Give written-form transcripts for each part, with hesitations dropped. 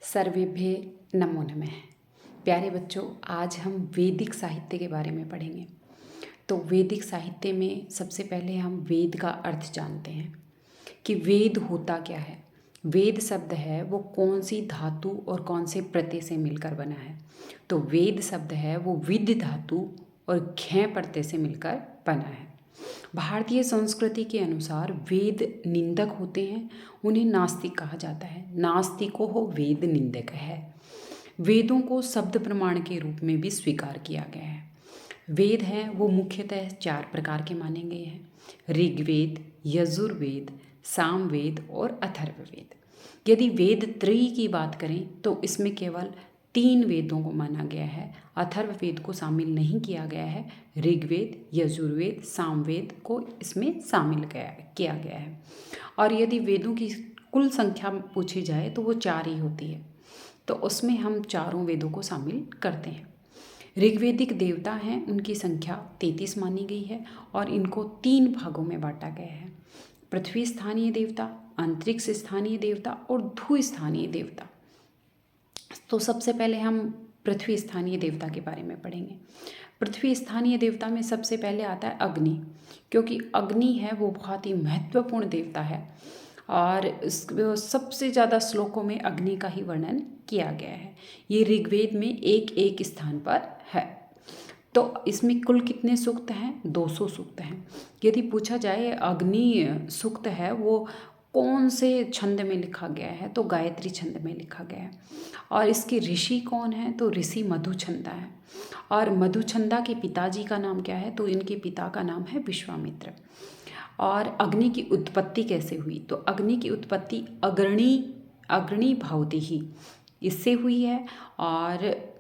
सर्वेभ्ये नमो नमः। प्यारे बच्चों, आज हम वैदिक साहित्य के बारे में पढ़ेंगे। तो वैदिक साहित्य में सबसे पहले हम वेद का अर्थ जानते हैं कि वेद होता क्या है। वेद शब्द है वो कौन सी धातु और कौन से प्रत्यय से मिलकर बना है। तो वेद शब्द है वो विद धातु और घै प्रत्यय से मिलकर बना है। भारतीय संस्कृति के अनुसार वेद निंदक होते हैं, उन्हें नास्तिक कहा जाता है। नास्तिको हो वेद निंदक है। वेदों को शब्द प्रमाण के रूप में भी स्वीकार किया गया है। वेद हैं वो मुख्यतः 4 प्रकार के माने गए हैं: ऋग्वेद, यजुर्वेद, सामवेद और अथर्ववेद। यदि वेद त्रयी की बात करें तो इसमें केवल 3 वेदों को माना गया है। अथर्ववेद को शामिल नहीं किया गया है। ऋग्वेद, यजुर्वेद, सामवेद को इसमें शामिल किया गया है। और यदि वेदों की कुल संख्या पूछी जाए तो वो 4 ही होती है, तो उसमें हम चारों वेदों को शामिल करते हैं। ऋग्वेदिक देवता हैं, उनकी संख्या 33 मानी गई है और इनको 3 भागों में बांटा गया है: पृथ्वी स्थानीय देवता, अंतरिक्ष स्थानीय देवता और भू स्थानीय देवता। तो सबसे पहले हम पृथ्वी स्थानीय देवता के बारे में पढ़ेंगे। पृथ्वी स्थानीय देवता में सबसे पहले आता है अग्नि, क्योंकि अग्नि है वो बहुत ही महत्वपूर्ण देवता है और सबसे ज़्यादा श्लोकों में अग्नि का ही वर्णन किया गया है। ये ऋग्वेद में एक स्थान पर है। तो इसमें कुल कितने सूक्त हैं? 200 सूक्त हैं। यदि पूछा जाए अग्नि सूक्त है वो कौन से छंद में लिखा गया है, तो गायत्री छंद में लिखा गया है। और इसके ऋषि कौन है? तो ऋषि मधुछंदा है। और मधुछंदा के पिताजी का नाम क्या है? तो इनके पिता का नाम है विश्वामित्र। और अग्नि की उत्पत्ति कैसे हुई? तो अग्नि की उत्पत्ति अग्नि भवति ही इससे हुई है।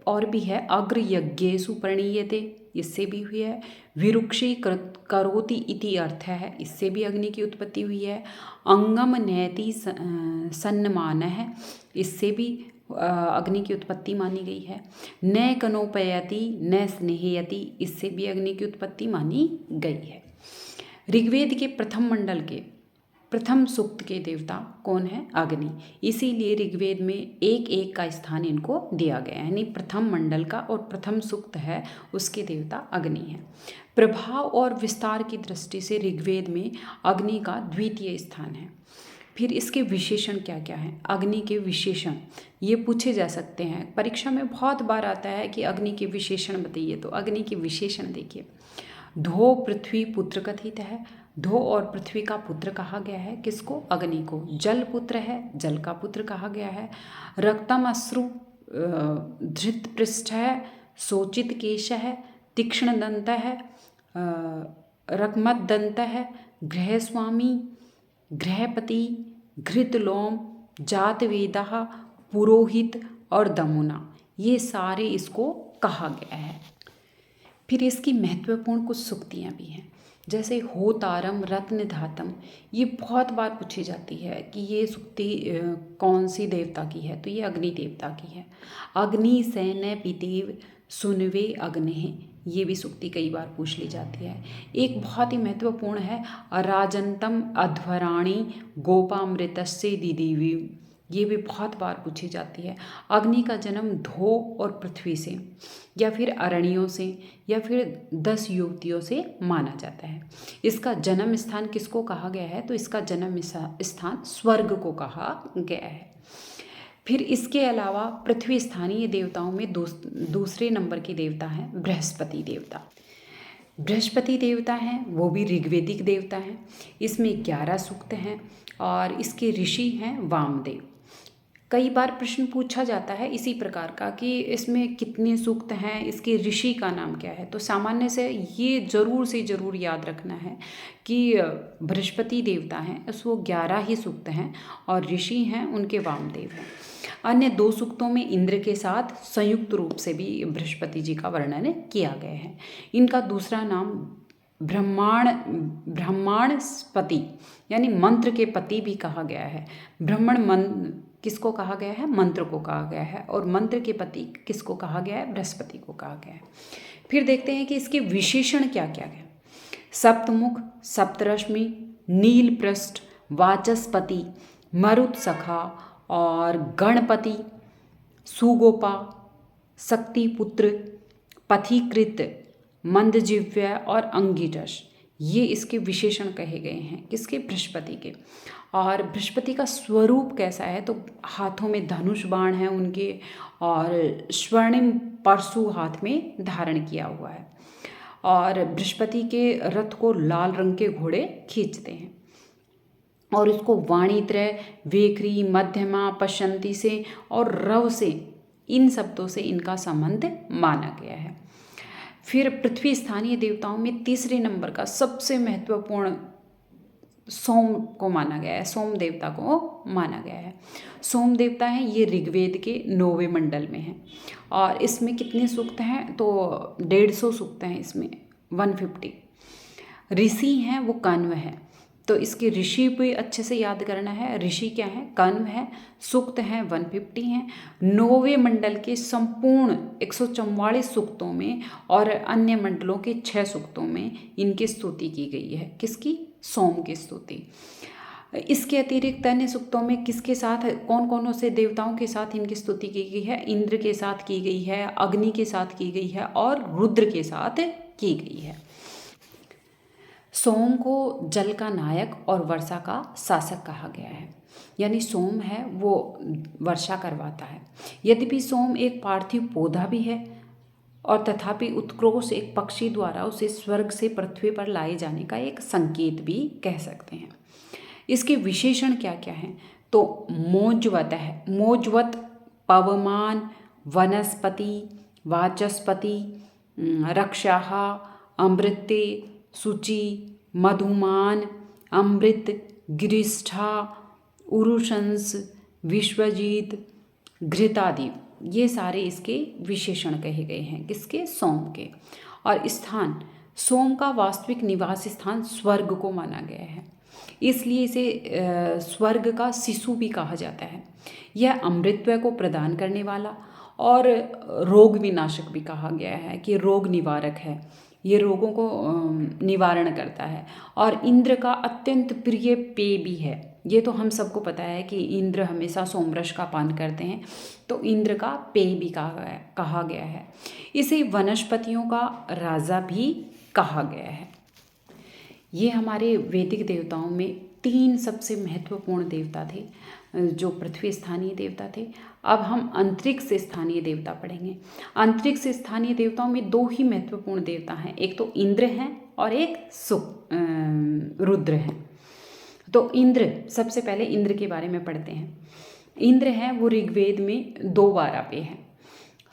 और भी है अग्र यज्ञेषु प्रणीयते, इससे भी हुई है। विरुक्षी करोति इति अर्थ है, इससे भी अग्नि की उत्पत्ति हुई है। अंगम नयति सन्नमान है, इससे भी अग्नि की उत्पत्ति मानी गई है। न कनोपयति न स्नेहयति, इससे भी अग्नि की उत्पत्ति मानी गई है। ऋग्वेद के प्रथम मंडल के प्रथम सूक्त के देवता कौन है? अग्नि। इसीलिए ऋग्वेद में एक का स्थान इनको दिया गया है, यानी प्रथम मंडल का और प्रथम सूक्त है उसके देवता अग्नि है। प्रभाव और विस्तार की दृष्टि से ऋग्वेद में अग्नि का द्वितीय स्थान है। फिर इसके विशेषण क्या क्या हैं? अग्नि के विशेषण ये पूछे जा सकते हैं, परीक्षा में बहुत बार आता है कि अग्नि के विशेषण बताइए। तो अग्नि के विशेषण देखिए, धो पृथ्वी पुत्र कथित है। धो और पृथ्वी का पुत्र कहा गया है किसको? अग्नि को। जल पुत्र है, जल का पुत्र कहा गया है। रक्तम अश्रु धृत पृष्ठ है, शोचित केश है, तीक्ष्ण दंत है, रकमत दंत है, गृहस्वामी, गृहपति, घृत लोम, जात वेदः, पुरोहित और दमुना, ये सारे इसको कहा गया है। फिर इसकी महत्वपूर्ण कुछ सूक्तियाँ भी हैं, जैसे होतारम रत्न धातम, ये बहुत बार पूछी जाती है कि ये सूक्ति कौन सी देवता की है? तो ये अग्नि देवता की है। अग्नि सैन्य पितेव सुनवे अग्नि, ये भी सूक्ति कई बार पूछ ली जाती है। एक बहुत ही महत्वपूर्ण है अराजंतम अध्वराणी गोपामृतस्य दिदिवी, ये भी बहुत बार पूछी जाती है। अग्नि का जन्म धो और पृथ्वी से या फिर अरण्यों से या फिर 10 युवतियों से माना जाता है। इसका जन्म स्थान किसको कहा गया है? तो इसका जन्म स्थान स्वर्ग को कहा गया है। फिर इसके अलावा पृथ्वी स्थानीय देवताओं में दूसरे नंबर के देवता हैं बृहस्पति देवता। बृहस्पति देवता हैं वो भी ऋग्वेदिक देवता हैं। इसमें 11 सूक्त हैं और इसके ऋषि हैं वामदेव। कई बार प्रश्न पूछा जाता है इसी प्रकार का कि इसमें कितने सूक्त हैं, इसके ऋषि का नाम क्या है? तो सामान्य से ये ज़रूर से ज़रूर याद रखना है कि बृहस्पति देवता हैं उसको 11 ही सूक्त हैं और ऋषि हैं उनके वामदेव हैं। अन्य 2 सूक्तों में इंद्र के साथ संयुक्त रूप से भी बृहस्पति जी का वर्णन किया गया है। इनका दूसरा नाम ब्रह्माणस्पति यानी मंत्र के पति भी कहा गया है। किसको कहा गया है? मंत्र को कहा गया है। और मंत्र के पति किसको कहा गया है? बृहस्पति को कहा गया है। फिर देखते हैं कि इसके विशेषण क्या क्या है। सप्तमुख, सप्तरश्मि, नीलपृष्ठ, वाचस्पति, मरुत सखा और गणपति, सुगोपा, शक्तिपुत्र, पथिकृत, मंदजिह्व और अंगिरस, ये इसके विशेषण कहे गए हैं। किसके? बृहस्पति के। और बृहस्पति का स्वरूप कैसा है? तो हाथों में धनुष बाण है उनके, और स्वर्णिम परशु हाथ में धारण किया हुआ है। और बृहस्पति के रथ को लाल रंग के घोड़े खींचते हैं। और इसको वाणित्रय, वेखरी, मध्यमा, पश्यंती से और रव से, इन शब्दों से इनका संबंध माना गया है। फिर पृथ्वी स्थानीय देवताओं में तीसरे नंबर का सबसे महत्वपूर्ण सोम को माना गया है, सोम देवता को माना गया है। सोम देवता है, ये ऋग्वेद के 9वें मंडल में है। और इसमें कितने सूक्त हैं? तो 150 सूक्त हैं इसमें, 150। ऋषि हैं वो कण्व है, तो इसके ऋषि भी अच्छे से याद करना है। ऋषि क्या है? कण्व है। सूक्त हैं 150 हैं। 9वें मंडल के संपूर्ण 144 सूक्तों में और अन्य मंडलों के 6 सूक्तों में इनकी स्तुति की गई है। किसकी? सोम की स्तुति। इसके अतिरिक्त अन्य सूक्तों में किसके साथ, कौन कौनों से देवताओं के साथ इनकी स्तुति की गई है? इंद्र के साथ की गई है, अग्नि के साथ की गई है और रुद्र के साथ की गई है। सोम को जल का नायक और वर्षा का शासक कहा गया है। यानी सोम है वो वर्षा करवाता है। यद्यपि सोम एक पार्थिव पौधा भी है और तथापि उत्क्रोश एक पक्षी द्वारा उसे स्वर्ग से पृथ्वी पर लाए जाने का एक संकेत भी कह सकते हैं। इसके विशेषण क्या क्या हैं? तो मोजवत है, मोजवत, पवमान, वनस्पति, वाचस्पति, रक्षाः, अमृते, शुचि, मधुमान, अमृत, गिरिष्ठा, उरुशंस, विश्वजीत, घृतादि, ये सारे इसके विशेषण कहे गए हैं। किसके? सोम के। और स्थान, सोम का वास्तविक निवास स्थान स्वर्ग को माना गया है, इसलिए इसे स्वर्ग का शिशु भी कहा जाता है। यह अमृतत्व को प्रदान करने वाला और रोग विनाशक भी कहा गया है कि रोग निवारक है, ये रोगों को निवारण करता है। और इंद्र का अत्यंत प्रिय पेय भी है। ये तो हम सबको पता है कि इंद्र हमेशा सोमरस का पान करते हैं, तो इंद्र का पेय भी कहा गया है। इसे वनस्पतियों का राजा भी कहा गया है। ये हमारे वैदिक देवताओं में 3 सबसे महत्वपूर्ण देवता थे, जो पृथ्वी स्थानीय देवता थे। अब हम अंतरिक्ष स्थानीय देवता पढ़ेंगे। अंतरिक्ष स्थानीय देवताओं में 2 ही महत्वपूर्ण देवता हैं, एक तो इंद्र हैं और एक रुद्र हैं। तो इंद्र, सबसे पहले इंद्र के बारे में पढ़ते हैं। इंद्र हैं वो ऋग्वेद में 2 बार आते हैं।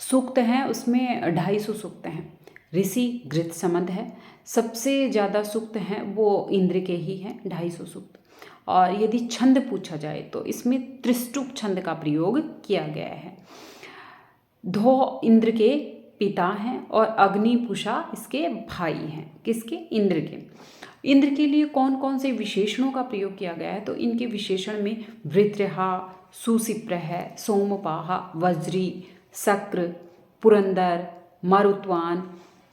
सूक्त हैं उसमें 250 सूक्त हैं। ऋषि घृत संबंध है, सबसे ज़्यादा सूक्त हैं वो इंद्र के ही हैं, 250 सूक्त। और यदि छंद पूछा जाए तो इसमें त्रिष्टुप छंद का प्रयोग किया गया है। धो इंद्र के पिता हैं और अग्निपुषा इसके भाई हैं। किसके? इंद्र के। इंद्र के लिए कौन कौन से विशेषणों का प्रयोग किया गया है? तो इनके विशेषण में वृत्रहा, सुसिप्रह, सोमपाह, वज्री, शक्र, पुरंदर, मरुत्वान,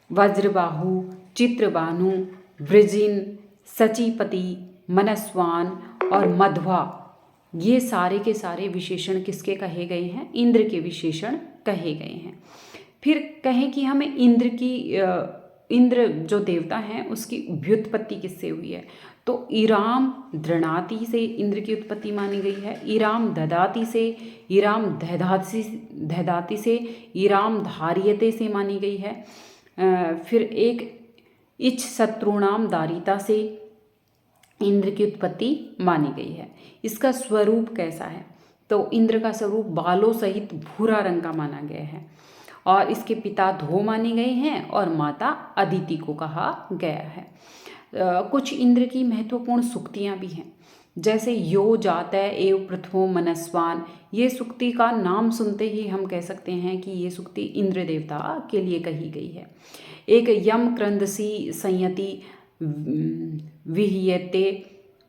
वज्रबाहु, चित्रबानु, वृजिन, सचीपति, मनस्वान और मध्वा, ये सारे के सारे विशेषण किसके कहे गए हैं? इंद्र के विशेषण कहे गए हैं। फिर कहें कि हमें इंद्र जो देवता हैं उसकी व्युत्पत्ति किससे हुई है? तो इराम दृणाति से इंद्र की उत्पत्ति मानी गई है। इराम ददाति से, इराम दधाति से, इराम धार्यते से मानी गई है। फिर एक इच्छ शत्रुणाम दारिता से इंद्र की उत्पत्ति मानी गई है। इसका स्वरूप कैसा है? तो इंद्र का स्वरूप बालों सहित भूरा रंग का माना गया है। और इसके पिता धो माने गए हैं और माता अदिति को कहा गया है। कुछ इंद्र की महत्वपूर्ण सूक्तियाँ भी हैं, जैसे यो जातः एव पृथ्वो मनस्वान। ये सूक्ति का नाम सुनते ही हम कह सकते हैं कि ये सूक्ति इंद्र देवता के लिए कही गई है। एक यम क्रंदसी संयति विहीयते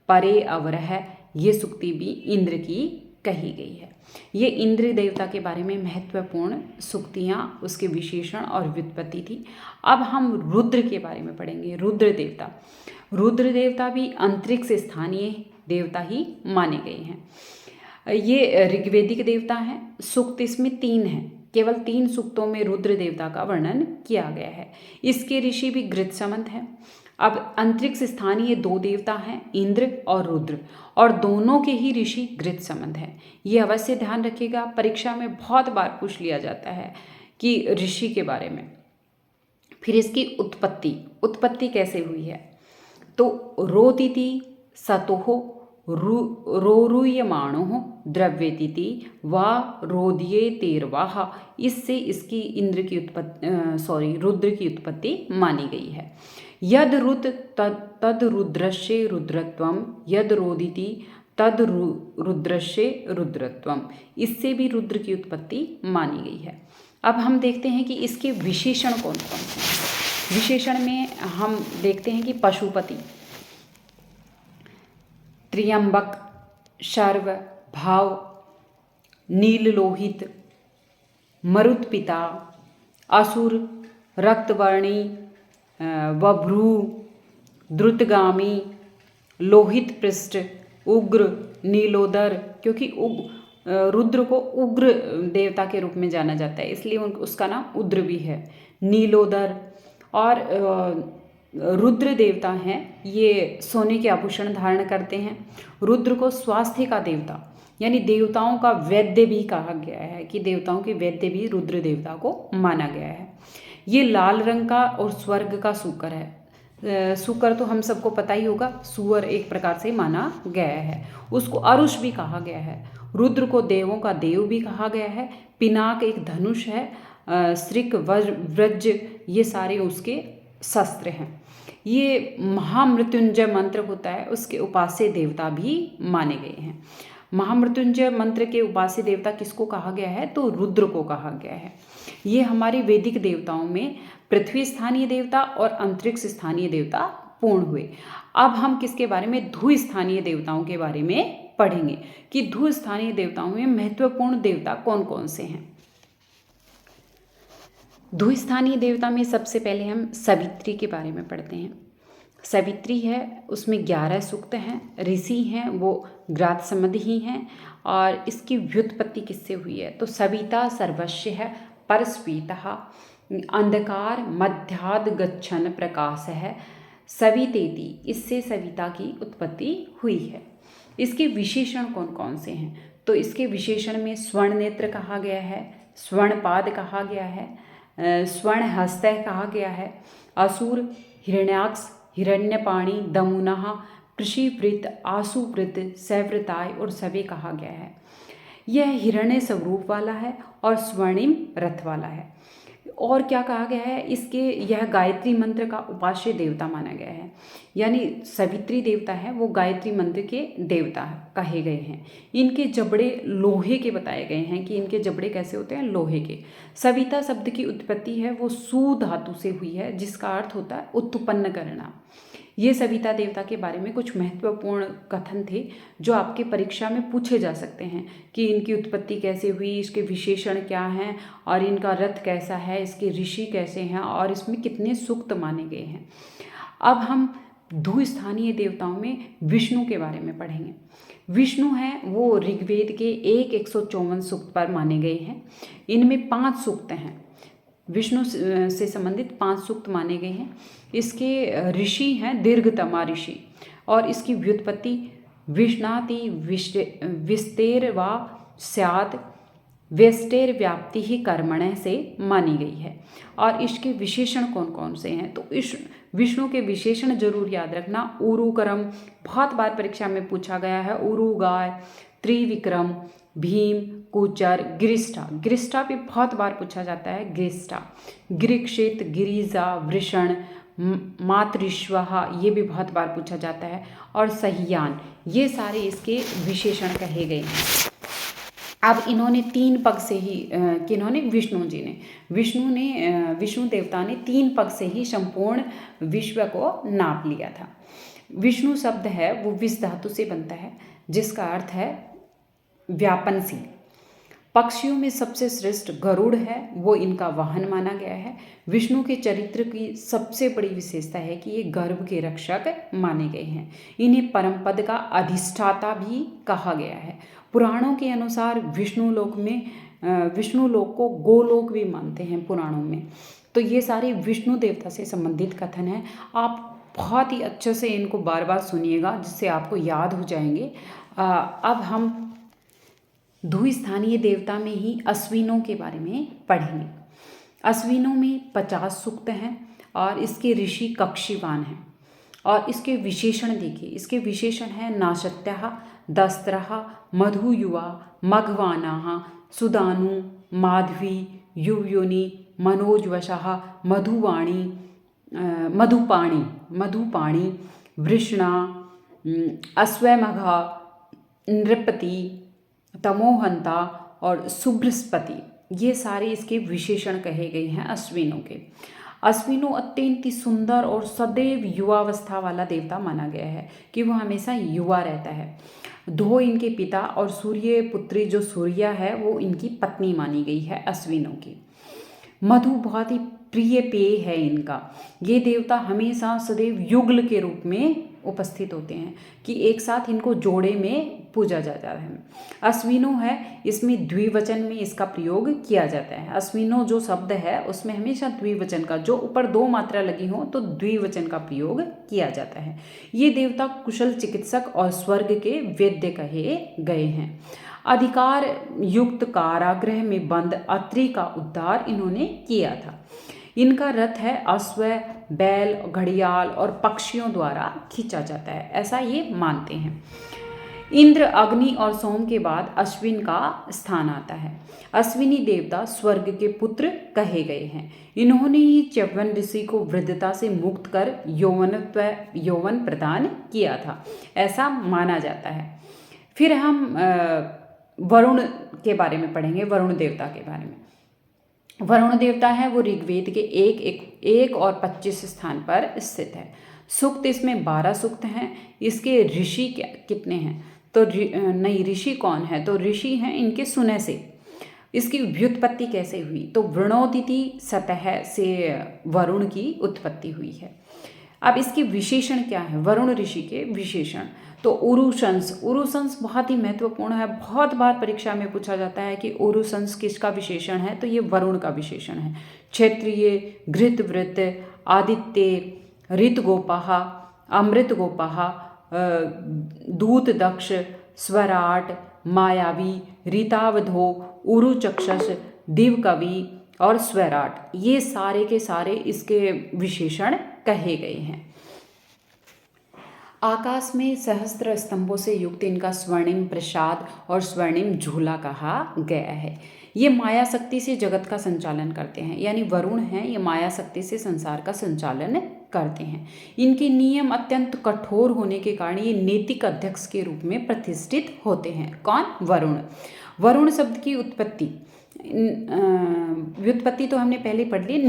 परे अवरह, ये सूक्ति भी इंद्र की कही गई है। ये इंद्र देवता के बारे में महत्वपूर्ण सूक्तियाँ, उसके विशेषण और व्युत्पत्ति थी। अब हम रुद्र के बारे में पढ़ेंगे। रुद्र देवता, रुद्र देवता भी अंतरिक्ष स्थानीय देवता ही माने गए हैं। ये ऋग्वेदिक देवता हैं। सूक्त इसमें 3 हैं, केवल 3 सूक्तों में रुद्र देवता का वर्णन किया गया है। इसके ऋषि भी गृत्समंत हैं। अब अंतरिक्ष स्थानीय 2 देवता हैं, इंद्र और रुद्र, और दोनों के ही ऋषि गृत्समंत हैं। ये अवश्य ध्यान रखिएगा, परीक्षा में बहुत बार पूछ लिया जाता है कि ऋषि के बारे में। फिर इसकी उत्पत्ति कैसे हुई है, तो रोदिति सतोह रोरूयमाणो द्रव्येतिति वा रोदये तेरवाह, इससे इसकी रुद्र की उत्पत्ति मानी गई है। यद रुत तद रुद्रस्य रुद्रत्वम, यद रोदिति तद रुद्रस्य रुद्रत्वम, इससे भी रुद्र की उत्पत्ति मानी गई है। अब हम देखते हैं कि इसके विशेषण कौन कौन से हैं। विशेषण में हम देखते हैं कि पशुपति, त्र्यंबक, शर्व, भाव, नील लोहित, मरुत्पिता, असुर, रक्तवर्णी, बभ्रू, द्रुतगामी, लोहित पृष्ठ, उग्र, नीलोदर, क्योंकि रुद्र को उग्र देवता के रूप में जाना जाता है, इसलिए उसका नाम उग्र भी है। नीलोदर और रुद्र देवता हैं, ये सोने के आभूषण धारण करते हैं। रुद्र को स्वास्थ्य का देवता यानी देवताओं का वैद्य भी कहा गया है, कि देवताओं के वैद्य भी रुद्र देवता को माना गया है। ये लाल रंग का और स्वर्ग का सूकर है। सूकर तो हम सबको पता ही होगा, सुअर एक प्रकार से माना गया है। उसको अरुष भी कहा गया है। रुद्र को देवों का देव भी कहा गया है। पिनाक एक धनुष है। श्रिक, व्रज, ये सारे उसके शस्त्र हैं। ये महामृत्युंजय मंत्र होता है, उसके उपास्य देवता भी माने गए हैं। महामृत्युंजय मंत्र के उपास्य देवता किसको कहा गया है, तो रुद्र को कहा गया है। ये हमारे वैदिक देवताओं में पृथ्वी स्थानीय देवता और अंतरिक्ष स्थानीय देवता पूर्ण हुए। अब हम किसके बारे में, ध्रुव स्थानीय देवताओं के बारे में पढ़ेंगे कि ध्रुव स्थानीय देवताओं में महत्वपूर्ण देवता कौन कौन से हैं। ध्रुव स्थानीय देवता में सबसे पहले हम सवित्री के बारे में पढ़ते हैं। सवित्री है, उसमें 11 सूक्त हैं। ऋषि हैं वो ग्रातसमद ही हैं। और इसकी व्युत्पत्ति किससे हुई है, तो सविता सर्वस्य है परस्पीतः अंधकार मध्याद गच्छन प्रकाश है सवितेति, इससे सविता की उत्पत्ति हुई है। इसके विशेषण कौन कौन से हैं, तो इसके विशेषण में स्वर्ण नेत्र कहा गया है, स्वर्णपाद कहा गया है, स्वर्ण हस्तः कहा गया है, असुर, हिरण्याक्ष, हिरण्यपाणी, दमुनः, कृषिवृत, आशुवृत, सैवृताय और सवे कहा गया है। यह हिरण्य स्वरूप वाला है और स्वर्णिम रथ वाला है। और क्या कहा गया है, इसके यह गायत्री मंत्र का उपास्य देवता माना गया है। यानी सवित्री देवता है वो गायत्री मंत्र के देवता कहे गए हैं। इनके जबड़े लोहे के बताए गए हैं कि इनके जबड़े कैसे होते हैं, लोहे के। सविता शब्द की उत्पत्ति है वो सु धातु से हुई है, जिसका अर्थ होता है उत्पन्न करना। ये सविता देवता के बारे में कुछ महत्वपूर्ण कथन थे जो आपके परीक्षा में पूछे जा सकते हैं कि इनकी उत्पत्ति कैसे हुई, इसके विशेषण क्या हैं, और इनका रथ कैसा है, इसके ऋषि कैसे हैं, और इसमें कितने सूक्त माने गए हैं। अब हम ध्रुव स्थानीय देवताओं में विष्णु के बारे में पढ़ेंगे। विष्णु हैं वो ऋग्वेद के 154 सूक्त पर माने गए हैं। इनमें 5 सूक्त हैं, विष्णु से संबंधित 5 सूक्त माने गए हैं। इसके ऋषि हैं दीर्घतमा ऋषि, और इसकी व्युत्पत्ति विष्णाति विस्तेर वा स्यात् वेस्टेर व्याप्ति ही कर्मण से मानी गई है। और इसके विशेषण कौन कौन से हैं, तो इस विष्णु के विशेषण जरूर याद रखना। उरुकरम बहुत बार परीक्षा में पूछा गया है, उरुगाय, त्रिविक्रम, भीम, कुचर, गिरिष्ठा, गिरिष्ठा भी बहुत बार पूछा जाता है, गिरिष्ठा, गिरिक्षित, गिरिजा, वृषण, मातृश्वहा, ये भी बहुत बार पूछा जाता है, और सहियान, ये सारे इसके विशेषण कहे गए हैं। अब इन्होंने 3 पग से ही किन्होंने, विष्णु देवता ने 3 पग से ही संपूर्ण विश्व को नाप लिया था। विष्णु शब्द है वो विष धातु से बनता है, जिसका अर्थ है व्यापनशील। पक्षियों में सबसे श्रेष्ठ गरुड़ है, वो इनका वाहन माना गया है। विष्णु के चरित्र की सबसे बड़ी विशेषता है कि ये गर्भ के रक्षक माने गए हैं। इन्हें परम पद का अधिष्ठाता भी कहा गया है। पुराणों के अनुसार विष्णु लोक को गोलोक भी मानते हैं पुराणों में। तो ये सारे विष्णु देवता से संबंधित कथन हैं। आप बहुत ही अच्छे से इनको बार बार सुनिएगा, जिससे आपको याद हो जाएंगे। अब हम द्विस्थानीय देवता में ही अश्विनों के बारे में पढ़ेंगे। अश्विनों में 50 सूक्त हैं और इसके ऋषि कक्षीवान हैं। और इसके विशेषण देखिए, इसके विशेषण हैं नाशत्यः, दस्त्रः, मधुयुवा, मघवानाः, सुदानु, माधवी, युवयोनि, मनोजवशः, मधुपाणी, वृषणा, अश्वमघा, नृपति, तमोहंता और सुबृहस्पति, ये सारे इसके विशेषण कहे गए हैं अश्विनों के। अश्विनों अत्यंत ही सुंदर और सदैव युवावस्था वाला देवता माना गया है कि वह हमेशा युवा रहता है। दो इनके पिता और सूर्य पुत्री जो सूर्या है वो इनकी पत्नी मानी गई है अश्विनों की। मधु बहुत ही प्रिय पेय है इनका। ये देवता हमेशा सदैव युगल के रूप में उपस्थित होते हैं कि एक साथ इनको जोड़े में पूजा जाता है। अश्विनो है, इसमें द्विवचन में इसका प्रयोग किया जाता है। अश्विनो जो शब्द है उसमें हमेशा द्विवचन का, जो ऊपर 2 मात्रा लगी हो तो द्विवचन का प्रयोग किया जाता है। ये देवता कुशल चिकित्सक और स्वर्ग के वैद्य कहे गए हैं। अधिकार युक्त कारागृह में बंद अत्रि का उद्धार इन्होंने किया था। इनका रथ है अश्व, बैल, घड़ियाल और पक्षियों द्वारा खींचा जाता है, ऐसा ये मानते हैं। इंद्र, अग्नि और सोम के बाद अश्विन का स्थान आता है। अश्विनी देवता स्वर्ग के पुत्र कहे गए हैं। इन्होंने ही च्यवन ऋषि को वृद्धता से मुक्त कर यौवन प्रदान किया था, ऐसा माना जाता है। फिर हम वरुण के बारे में पढ़ेंगे, वरुण देवता के बारे में। वरुण देवता है वो ऋग्वेद के 1 और 25 स्थान पर स्थित है। सूक्त इसमें 12 सूक्त हैं। इसके ऋषि कितने हैं तो नहीं, ऋषि कौन है तो ऋषि हैं इनके सुने से। इसकी व्युत्पत्ति कैसे हुई तो वृणोदिति सतह से वरुण की उत्पत्ति हुई है। अब इसके विशेषण क्या है, वरुण ऋषि के विशेषण तो उरुशंस बहुत ही महत्वपूर्ण है। बहुत बार परीक्षा में पूछा जाता है कि उरुशंस किसका विशेषण है, तो ये वरुण का विशेषण है। क्षत्रिय, घृतवृत, आदित्य, ऋतगोपाः, अमृतगोपाः, दूतदक्ष, स्वराट, मायावी, ऋतावधो, उरुचक्षस, दिवकवि और स्वराट, ये सारे के सारे इसके विशेषण कहे गए हैं। आकाश में सहस्त्र स्तंभों से युक्त इनका स्वर्णिम प्रसाद और स्वर्णिम झूला कहा गया है। ये माया शक्ति से जगत का संचालन करते हैं, यानी वरुण हैं ये माया शक्ति से संसार का संचालन करते हैं। इनके नियम अत्यंत कठोर होने के कारण ये नैतिक अध्यक्ष के रूप में प्रतिष्ठित होते हैं। कौन? वरुण। वरुण शब्द की व्युत्पत्ति तो हमने पहले पढ़ ली।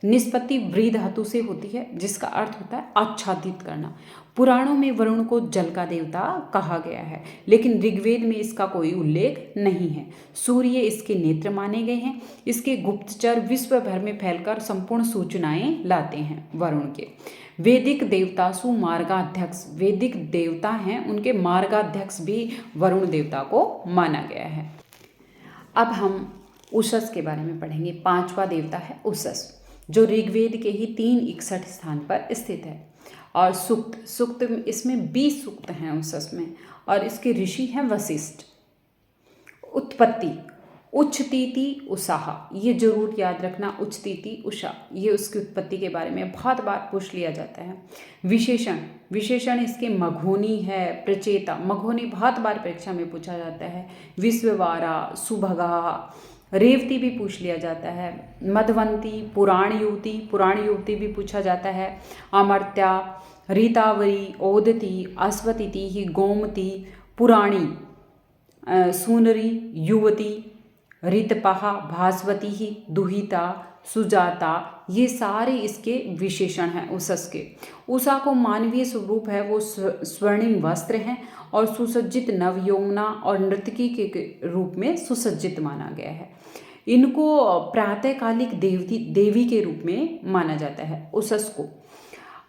निष्पत्ति व्री धातु से होती है, जिसका अर्थ होता है आच्छादित करना। पुराणों में वरुण को जल का देवता कहा गया है, लेकिन ऋग्वेद में इसका कोई उल्लेख नहीं है। सूर्य इसके नेत्र माने गए हैं। इसके गुप्तचर विश्व भर में फैलकर संपूर्ण सूचनाएं लाते हैं वरुण के। वैदिक देवता सुमार्गाध्यक्ष, वैदिक देवता हैं उनके मार्गाध्यक्ष भी वरुण देवता को माना गया है। अब हम उषस के बारे में पढ़ेंगे। 5वां देवता है उषस, जो ऋग्वेद के ही 361 स्थान पर स्थित है। और सूक्त इसमें 20 सूक्त हैं उषस में, और इसके ऋषि हैं वशिष्ठ। उत्पत्ति उच्छतिति उषाः, ये जरूर याद रखना, उच्छतिति उषा, ये उसकी उत्पत्ति के बारे में बहुत बार पूछ लिया जाता है। विशेषण इसके मघोनी है, प्रचेता, मघोनी बहुत बार परीक्षा में पूछा जाता है। विश्ववारा, सुभगा, रेवती भी पूछ लिया जाता है। मधवंती, पुराण युवती भी पूछा जाता है। अमर्त्या, रीतावरी, ओदती, अश्वतिथि, गोमती, पुराणी, सूनरी, युवती, ऋतपहा, भास्वती, दुहिता, सुजाता, ये सारे इसके विशेषण हैं उषस के। उषा को मानवीय स्वरूप है, वो स्वर्णिम वस्त्र हैं और सुसज्जित नवयौवना और नर्तकी के रूप में सुसज्जित माना गया है। इनको प्रातःकालिक देवी के रूप में माना जाता है उषस को।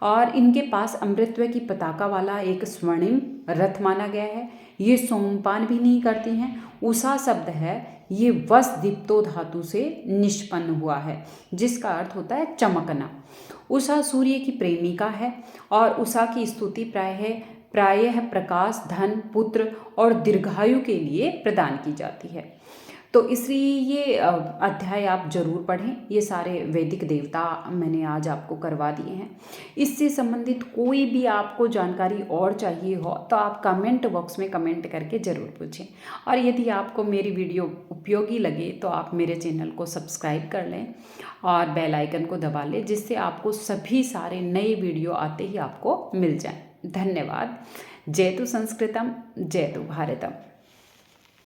और इनके पास अमृतत्व की पताका वाला एक स्वर्णिम रथ माना गया है। ये सोमपान भी नहीं करती हैं। उषा शब्द है ये वस दीप्तो धातु से निष्पन्न हुआ है, जिसका अर्थ होता है चमकना। उषा सूर्य की प्रेमिका है और उषा की स्तुति प्रायः प्रकाश, धन, पुत्र और दीर्घायु के लिए प्रदान की जाती है। तो इसलिए ये अध्याय आप जरूर पढ़ें। ये सारे वैदिक देवता मैंने आज आपको करवा दिए हैं। इससे संबंधित कोई भी आपको जानकारी और चाहिए हो तो आप कमेंट बॉक्स में कमेंट करके ज़रूर पूछें। और यदि आपको मेरी वीडियो उपयोगी लगे तो आप मेरे चैनल को सब्सक्राइब कर लें और बेल आइकन को दबा लें, जिससे आपको सभी सारे नए वीडियो आते ही आपको मिल जाएं। धन्यवाद। जयतु संस्कृतम, जयतु भारतम।